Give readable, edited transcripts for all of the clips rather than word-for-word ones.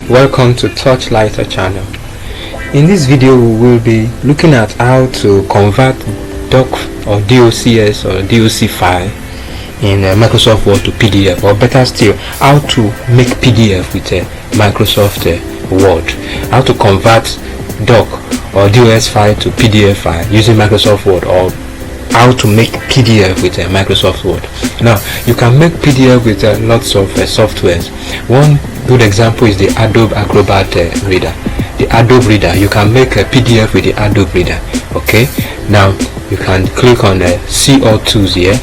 Welcome to Touch Lighter channel. In this video we will be looking at how to convert doc or docx or doc file in Microsoft Word to PDF, or better still, how to make PDF with Microsoft Word, how to convert doc or docs file to PDF file using Microsoft Word, or how to make PDF with Microsoft Word. Now you can make PDF with lots of softwares. One good example is the Adobe Acrobat reader. The Adobe reader, you can make a PDF with the Adobe reader. Okay, now you can click on see all tools here,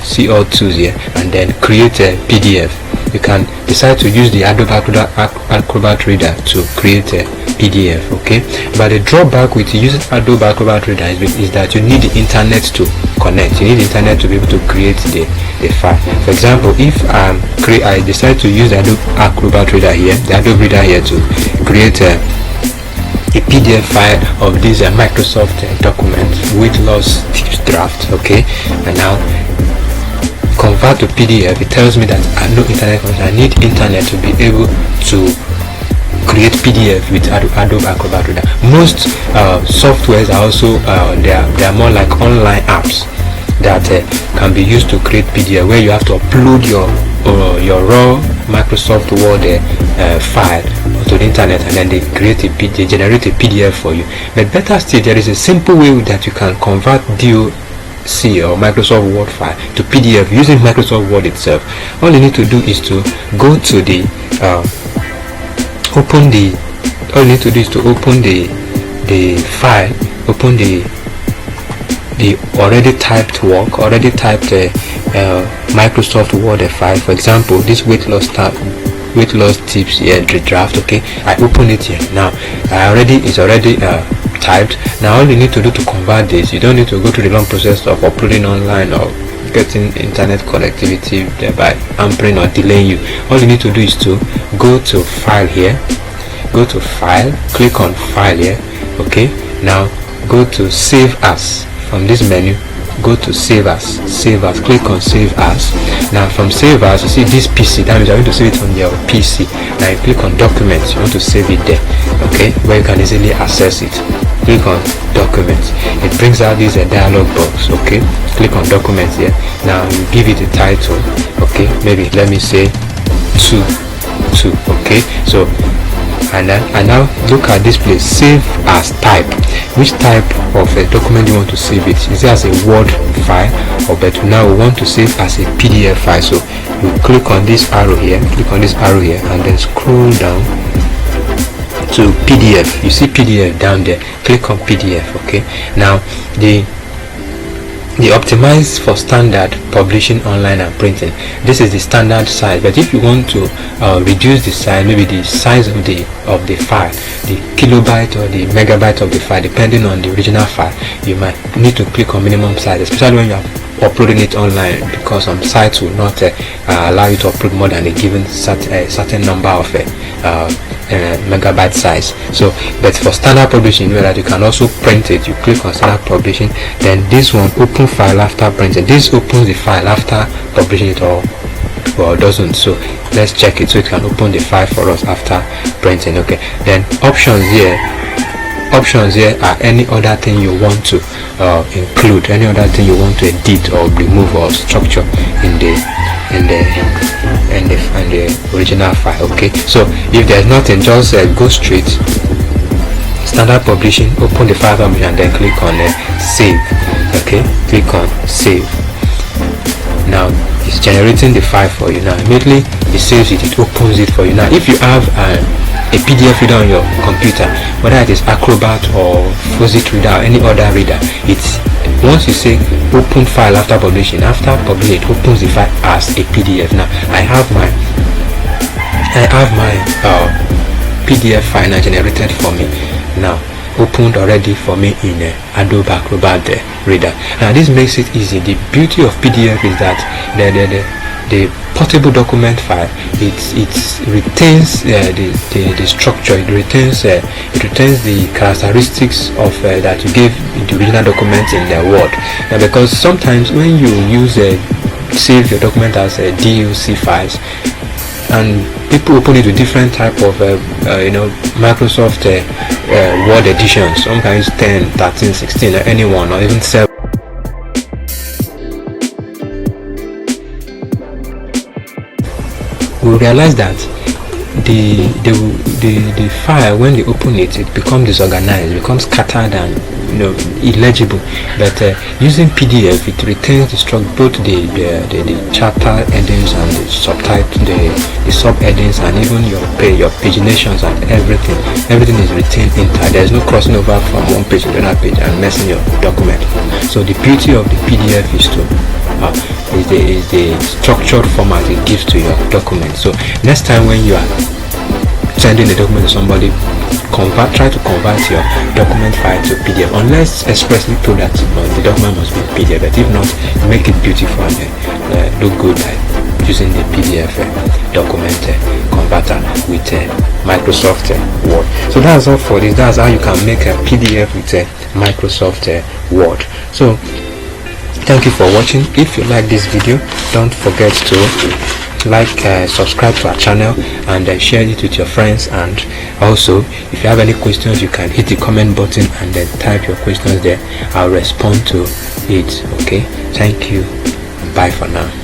and then create a PDF. You can decide to use the Adobe Acrobat reader to create a PDF. Okay, but the drawback with using Adobe Acrobat reader is that you need the internet to connect. You need the internet to be able to create the file. For example, if I decide to use the Adobe Acrobat reader here, the Adobe reader here, to create a PDF file of this Microsoft document with loss tips draft. Okay, and now convert to PDF, it tells me that I no internet connection. I need internet to be able to create PDF with Adobe Acrobat reader. Most softwares are also they are more like online apps that can be used to create PDF, where you have to upload your raw Microsoft Word file to the internet, and then they generate a PDF for you. But better still, there is a simple way that you can convert doc or Microsoft Word file to PDF using Microsoft Word itself. All you need to do is to go to the open the file, open the already typed Microsoft Word file. For example, this weight loss tips here, the draft. Okay, I open it here. Now it's already typed. Now all you need to do to convert this, you don't need to go through the long process of uploading online or getting internet connectivity, thereby hampering or delaying you. All you need to do is to go to file here, click on file here. Okay, now go to save as. From this menu, go to save as, click on save as. Now from save as, you see this PC, that means you're going to save it on your PC. Now you click on documents, you want to save it there, okay, where you can easily access it. Click on documents, it brings out this dialog box. Okay, click on documents here. Now you give it a title. Okay, maybe let me say 2. Okay, so and now look at this place, save as type. Which type of a document you want to save it? Is it as a Word file, or but now we want to save as a PDF file? So you click on this arrow here, and then scroll down to PDF. You see PDF down there, click on PDF. Okay, now the optimized for standard publishing, online and printing. This is the standard size, but if you want to reduce the size, maybe the size of the file, the kilobyte or the megabyte of the file, depending on the original file, you might need to click on minimum size, especially when you are uploading it online, because some sites will not allow you to upload more than a given certain number of megabyte size. So but for standard publishing, you know that you can also print it. You click on standard publishing, then this one, open file after printing. This opens the file after publishing it, or doesn't. So let's check it. So it can open the file for us after printing. Okay, then options here are any other thing you want to include, any other thing you want to edit or remove or structure in the original file. Okay, so if there's nothing, just go straight standard publishing, open the file and then click on save. Okay, click on save. Now it's generating the file for you. Now immediately it saves it, it opens it for you. Now if you have a PDF reader on your computer, whether it is Acrobat or Fuzit reader or any other reader, it's once you say open file after publishing, it opens the file as a PDF. Now I have my PDF file now generated for me, now opened already for me in Adobe Acrobat reader. Now this makes it easy. The beauty of PDF is that the portable document file, it retains the structure, it retains the characteristics of that you gave the original document in the Word. Now because sometimes when you use save your document as doc files, and people open it with different type of Microsoft Word editions. Some can use 10, 13, 16, or anyone, or even 7. We realize that the file, when they open it, it becomes disorganized, it becomes scattered and illegible. But using PDF, it retains the structure, both the chapter headings and the subtitle, the sub headings, and even your paginations and everything. Everything is retained inside. There is no crossing over from one page to another page and messing your document. So the beauty of the PDF is the structured format it gives to your document. So next time when you are sending a document to somebody, try to convert your document file to PDF, unless expressly told that the document must be PDF. But if not, make it beautiful and look good by using the PDF document converter with Microsoft Word. So that's all for this. That's how you can make a PDF with Microsoft Word. So thank you for watching. If you like this video, don't forget to subscribe to our channel and share it with your friends. And also, if you have any questions, you can hit the comment button and then type your questions there. I'll respond to it. Okay, thank you. Bye for now.